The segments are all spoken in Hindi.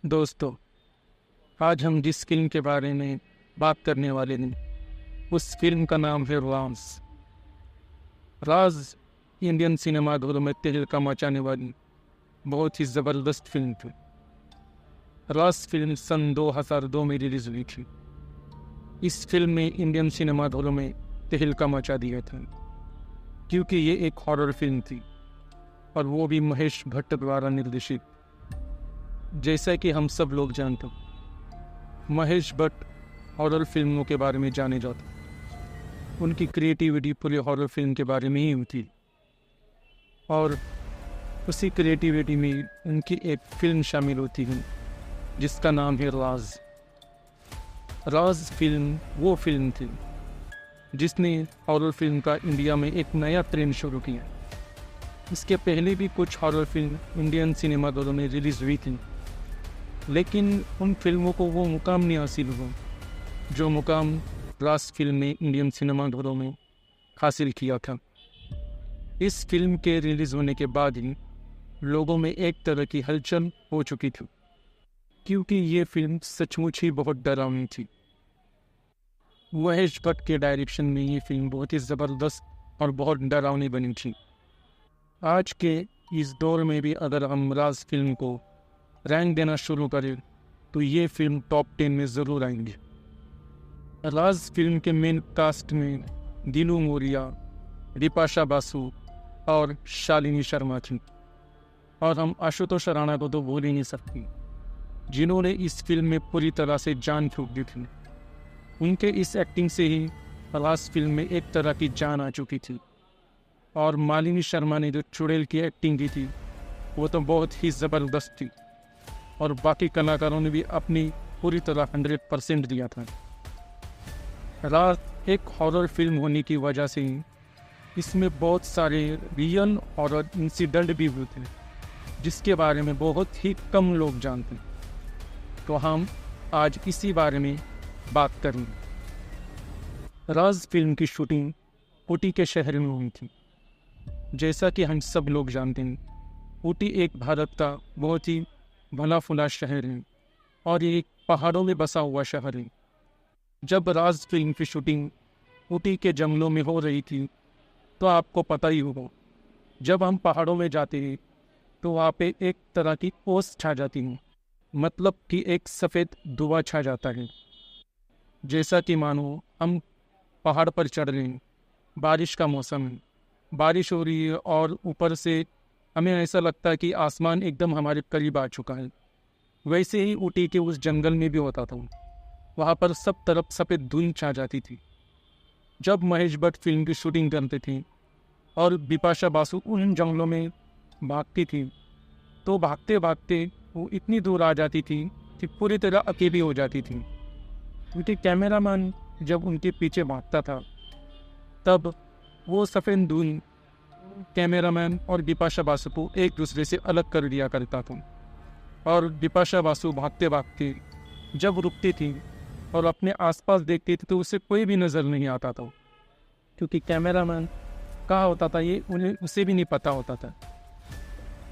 दोस्तों, आज हम जिस फिल्म के बारे में बात करने वाले हैं उस फिल्म का नाम है राज। राज इंडियन सिनेमा घरों में तहलका मचाने वाली बहुत ही ज़बरदस्त फिल्म थी। राज फिल्म सन 2002 में रिलीज हुई थी। इस फिल्म ने इंडियन सिनेमा घरों में तहलका मचा दिया था क्योंकि ये एक हॉरर फिल्म थी और वो भी महेश भट्ट द्वारा निर्देशित। जैसा कि हम सब लोग जानते हैं, महेश भट्ट हॉरर फिल्मों के बारे में जाने जाते। उनकी क्रिएटिविटी पूरे हॉरर फिल्म के बारे में ही होती और उसी क्रिएटिविटी में उनकी एक फिल्म शामिल होती है जिसका नाम है राज। राज फिल्म वो फिल्म थी जिसने हॉरर फिल्म का इंडिया में एक नया ट्रेंड शुरू किया। इसके पहले भी कुछ हॉरर फिल्म इंडियन सिनेमा घरों में रिलीज हुई थी, लेकिन उन फिल्मों को वो मुकाम नहीं हासिल हुआ जो मुकाम राज फिल्म ने इंडियन सिनेमा घरों में हासिल किया था। इस फिल्म के रिलीज़ होने के बाद ही लोगों में एक तरह की हलचल हो चुकी थी क्योंकि ये फिल्म सचमुच ही बहुत डरावनी थी। महेश भट्ट के डायरेक्शन में ये फिल्म बहुत ही ज़बरदस्त और बहुत डरावनी बनी थी। आज के इस दौर में भी अगर हम राज फिल्म को रैंक देना शुरू करें तो ये फिल्म टॉप 10 में ज़रूर आएंगे। राज फिल्म के मेन कास्ट में दीनू मोरिया, बिपाशा बासु और शालिनी शर्मा थी और हम आशुतोष राणा को तो भूल ही नहीं सकते जिन्होंने इस फिल्म में पूरी तरह से जान फूंक दी थी। उनके इस एक्टिंग से ही राज फिल्म में एक तरह की जान आ चुकी थी और मालिनी शर्मा ने जो चुड़ैल की एक्टिंग की थी वो तो बहुत ही ज़बरदस्त थी और बाकी कलाकारों ने भी अपनी पूरी तरह 100% दिया था। राज एक हॉरर फिल्म होने की वजह से इसमें बहुत सारे रियल हॉरर इंसिडेंट भी हुए थे जिसके बारे में बहुत ही कम लोग जानते हैं। तो हम आज इसी बारे में बात करेंगे। राज फिल्म की शूटिंग ऊटी के शहर में हुई थी। जैसा कि हम सब लोग जानते हैं, ऊटी एक भारत का बहुत ही भला फुला शहर है और ये एक पहाड़ों में बसा हुआ शहर है। जब राज फिल्म की शूटिंग ऊटी के जंगलों में हो रही थी तो आपको पता ही होगा, जब हम पहाड़ों में जाते हैं तो वहाँ पे एक तरह की ओस छा जाती है, मतलब कि एक सफ़ेद धुआं छा जाता है। जैसा कि मानो हम पहाड़ पर चढ़ रहे हैं, बारिश का मौसम है, बारिश हो रही है और ऊपर से हमें ऐसा लगता है कि आसमान एकदम हमारे करीब आ चुका है। वैसे ही ऊटी के उस जंगल में भी होता था। वहाँ पर सब तरफ सफ़ेद धुंध छा जाती थी। जब महेश भट्ट फिल्म की शूटिंग करते थे और बिपाशा बासु उन जंगलों में भागती थी तो भागते भागते वो इतनी दूर आ जाती थी कि पूरी तरह अकेली हो जाती थी। उनके कैमरामैन जब उनके पीछे भागता था तब वो सफ़ेद धुंध कैमरामैन और बिपाशा बासु को एक दूसरे से अलग कर दिया करता था और बिपाशा बासु भागते भागते जब रुकती थी और अपने आसपास देखती थी तो उसे कोई भी नज़र नहीं आता था क्योंकि कैमरामैन कहाँ होता था ये उसे भी नहीं पता होता था।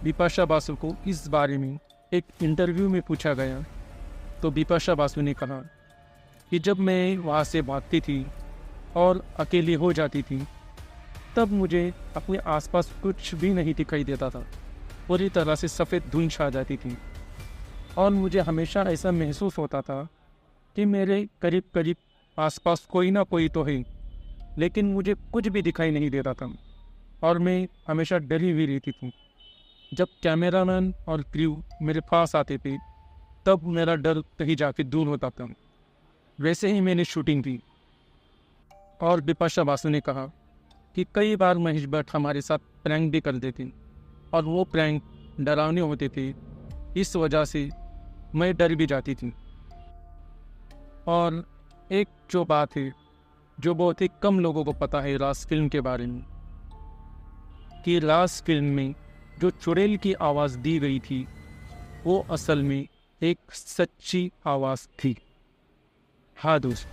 बिपाशा बासु को इस बारे में एक इंटरव्यू में पूछा गया तो बिपाशा बासु ने कहा कि जब मैं वहाँ से भागती थी और अकेली हो जाती थी तब मुझे अपने आसपास कुछ भी नहीं दिखाई देता था, पूरी तरह से सफ़ेद धुंध छा जाती थी और मुझे हमेशा ऐसा महसूस होता था कि मेरे करीब करीब आसपास कोई ना कोई तो है, लेकिन मुझे कुछ भी दिखाई नहीं देता था और मैं हमेशा डरी हुई रहती थी। जब कैमरामैन और क्रू मेरे पास आते थे तब मेरा डर कहीं जाके दूर होता था। वैसे ही मैंने शूटिंग की। और बिपाशा बासु ने कहा कि कई बार महेश भट्ट हमारे साथ प्रैंक भी कर देते और वो प्रैंक डरावने होते थे, इस वजह से मैं डर भी जाती थी। और एक जो बात है जो बहुत ही कम लोगों को पता है राज फिल्म के बारे में, कि राज फिल्म में जो चुड़ैल की आवाज़ दी गई थी वो असल में एक सच्ची आवाज़ थी। हाँ दोस्त,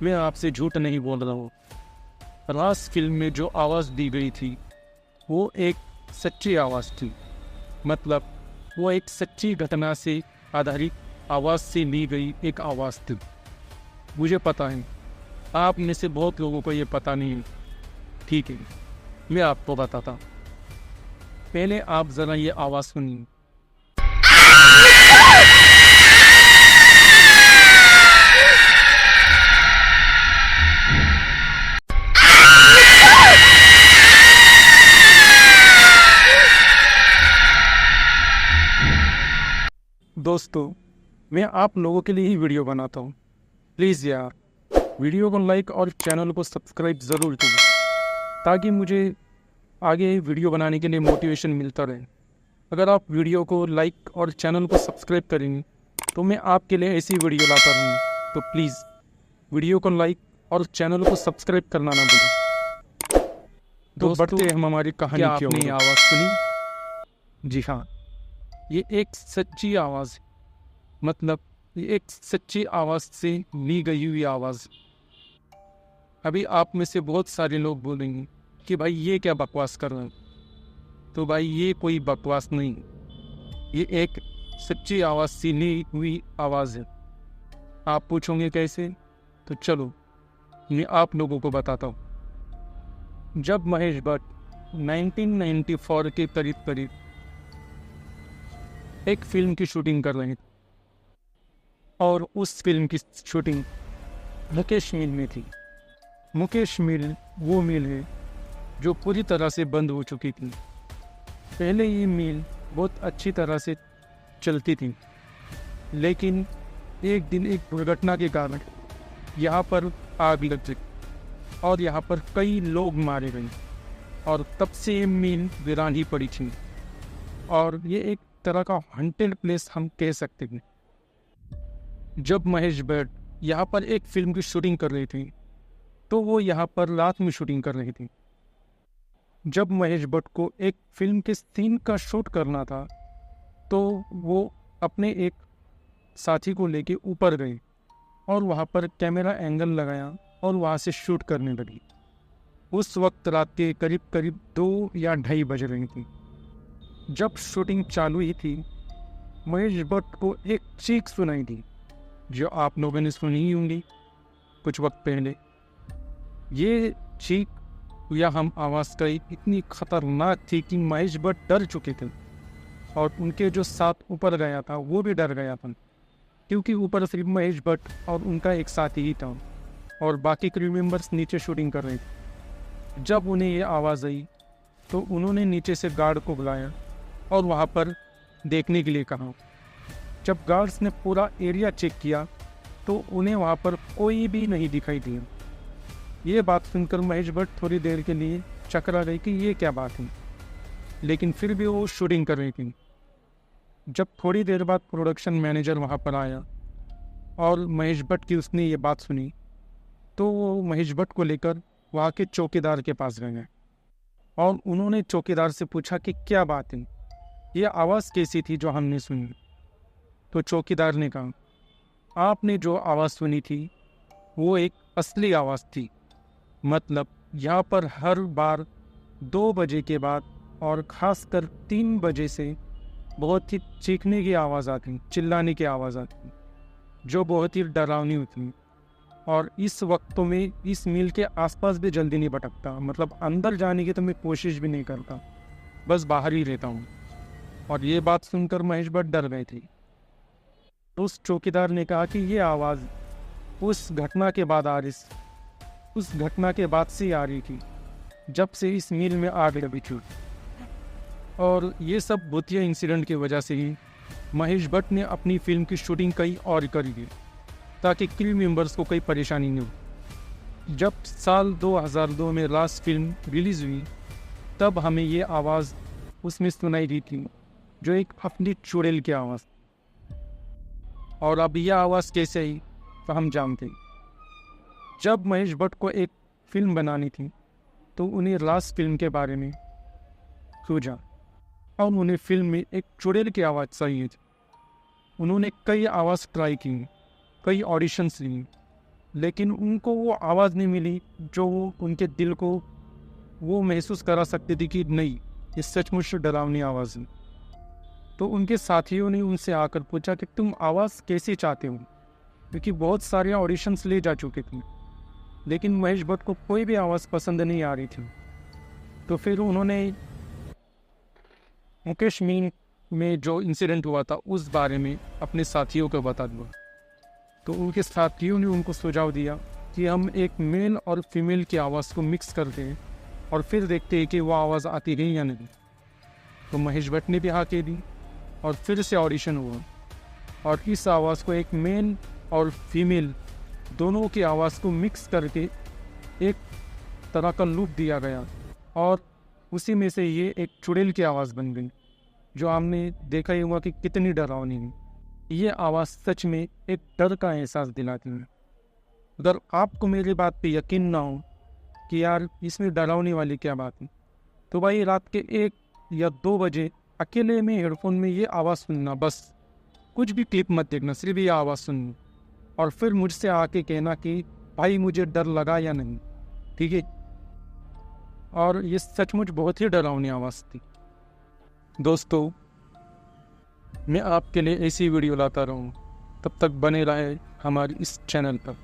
मैं आपसे झूठ नहीं बोल रहा हूँ। राज फिल्म में जो आवाज़ दी गई थी वो एक सच्ची आवाज़ थी, मतलब वो एक सच्ची घटना से आधारित आवाज़ से ली गई एक आवाज़ थी। मुझे पता है आप में से बहुत लोगों को ये पता नहीं है। ठीक है, मैं आपको बताता हूँ। पहले आप ज़रा ये आवाज़ सुनिए। दोस्तों, मैं आप लोगों के लिए ही वीडियो बनाता हूँ। प्लीज़ यार, वीडियो को लाइक और चैनल को सब्सक्राइब ज़रूर कीजिए ताकि मुझे आगे वीडियो बनाने के लिए मोटिवेशन मिलता रहे। अगर आप वीडियो को लाइक और चैनल को सब्सक्राइब करेंगे तो मैं आपके लिए ऐसी वीडियो लाता रहूँगा। तो प्लीज़ वीडियो को लाइक और चैनल को सब्सक्राइब करना ना भूलें। तो बढ़ते हैं हम हमारी कहानी की ओर। आपने आवाज़ सुनी? जी हाँ, ये एक सच्ची आवाज़ है। मतलब ये एक सच्ची आवाज़ से ली गई हुई आवाज़। अभी आप में से बहुत सारे लोग बोलेंगे कि भाई ये क्या बकवास कर रहे हैं। तो भाई ये कोई बकवास नहीं, ये एक सच्ची आवाज़ से ली हुई आवाज़ है। आप पूछोगे कैसे? तो चलो मैं आप लोगों को बताता हूँ। जब महेश भट्ट 1994 के करीब एक फिल्म की शूटिंग कर रहे थे और उस फिल्म की शूटिंग मुकेश मिल में थी। मुकेश मिल वो मिल है जो पूरी तरह से बंद हो चुकी थी। पहले ये मिल बहुत अच्छी तरह से चलती थी, लेकिन एक दिन एक दुर्घटना के कारण यहाँ पर आग लग गई और यहाँ पर कई लोग मारे गए और तब से ये मिल वीरान ही पड़ी थी। और ये एक तरह का हॉन्टेड प्लेस हम कह सकते हैं। जब महेश भट्ट यहाँ पर एक फिल्म की शूटिंग कर रही थी तो वो यहाँ पर रात में शूटिंग कर रही थी। जब महेश भट्ट को एक फिल्म के सीन का शूट करना था तो वो अपने एक साथी को लेके ऊपर गई और वहाँ पर कैमरा एंगल लगाया और वहाँ से शूट करने लगी। उस वक्त रात के करीब 2 या 2:30 बज रही थी। जब शूटिंग चालू ही थी, महेश भट्ट को एक चीख सुनाई दी जो आप लोगों ने सुनी ही होंगी कुछ वक्त पहले। ये चीख या हम आवाज़ का इतनी खतरनाक थी कि महेश भट्ट डर चुके थे और उनके जो साथ ऊपर गया था वो भी डर गया था, क्योंकि ऊपर सिर्फ महेश भट्ट और उनका एक साथी ही था और बाकी क्रू मेंबर्स नीचे शूटिंग कर रहे थे। जब उन्हें ये आवाज़ आई तो उन्होंने नीचे से गार्ड को बुलाया और वहाँ पर देखने के लिए कहा। जब गार्ड्स ने पूरा एरिया चेक किया तो उन्हें वहाँ पर कोई भी नहीं दिखाई दिया। ये बात सुनकर महेश भट्ट थोड़ी देर के लिए चकरा गई कि ये क्या बात है, लेकिन फिर भी वो शूटिंग कर रही थी। जब थोड़ी देर बाद प्रोडक्शन मैनेजर वहाँ पर आया और महेश भट्ट की उसने ये बात सुनी तो वो महेश भट्ट को लेकर वहाँ के चौकीदार के पास गए और उन्होंने चौकीदार से पूछा कि क्या बात है, ये आवाज़ कैसी थी जो हमने सुनी। तो चौकीदार ने कहा, आपने जो आवाज़ सुनी थी वो एक असली आवाज़ थी। मतलब यहाँ पर हर बार 2 बजे के बाद और ख़ासकर 3 बजे से बहुत ही चीखने की आवाज़ आती, चिल्लाने की आवाज़ आती, जो बहुत ही डरावनी होती। और इस वक्तों में इस मिल के आसपास भी जल्दी नहीं भटकता, मतलब अंदर जाने की तो मैं कोशिश भी नहीं करता, बस बाहर ही रहता हूँ। और ये बात सुनकर महेश भट्ट डर गए थे। उस चौकीदार ने कहा कि ये आवाज़ उस घटना के बाद उस घटना के बाद से आ रही थी जब से इस मिल में आग लगी थी। और ये सब भूतिया इंसिडेंट की वजह से ही महेश भट्ट ने अपनी फिल्म की शूटिंग कहीं और करी थी ताकि क्रू मेंबर्स को कोई परेशानी नहीं हो। जब साल 2002 में लास्ट फिल्म रिलीज़ हुई तब हमें ये आवाज़ उसमें सुनाई दी थी जो एक अपनी चुड़ैल की आवाज़। और अब यह आवाज़ कैसे आई तो हम जानते हैं। जब महेश भट्ट को एक फिल्म बनानी थी तो उन्हें लास्ट फिल्म के बारे में सोचा और उन्हें फिल्म में एक चुड़ैल की आवाज़ चाहिए थी। उन्होंने कई आवाज़ ट्राई की, कई ऑडिशंस ली, लेकिन उनको वो आवाज़ नहीं मिली जो वो उनके दिल को वो महसूस करा सकती थी कि नहीं, ये सचमुच डरावनी आवाज़ है। तो उनके साथियों ने उनसे आकर पूछा कि तुम आवाज़ कैसे चाहते हो, क्योंकि बहुत सारे ऑडिशंस ले जा चुके थे, लेकिन महेश भट्ट को कोई भी आवाज़ पसंद नहीं आ रही थी। तो फिर उन्होंने मुकेश मीन में जो इंसिडेंट हुआ था उस बारे में अपने साथियों को बता दिया। तो उनके साथियों ने उनको सुझाव दिया कि हम एक मेल और फीमेल की आवाज़ को मिक्स करते हैं और फिर देखते हैं कि वो आवाज़ आती है या नहीं। तो महेश भट्ट ने भी हाँ कह दी और फिर से ऑडिशन हुआ और इस आवाज़ को एक मेल और फीमेल दोनों की आवाज़ को मिक्स करके एक तरह का लूप दिया गया और उसी में से ये एक चुड़ैल की आवाज़ बन गई, जो आपने देखा ही हुआ कि कितनी डरावनी है। ये आवाज़ सच में एक डर का एहसास दिलाती है। अगर आपको मेरी बात पे यकीन ना हो कि यार इसमें डरावनी वाली क्या बात है, तो भाई रात के 1 या 2 बजे अकेले में हेडफोन में ये आवाज़ सुनना, बस कुछ भी क्लिप मत देखना, सिर्फ ये आवाज़ सुनना और फिर मुझसे आके कहना कि भाई मुझे डर लगा या नहीं, ठीक है। और ये सचमुच बहुत ही डरावनी आवाज़ थी। दोस्तों, मैं आपके लिए ऐसी वीडियो लाता रहूँ, तब तक बने रहे हमारे इस चैनल पर।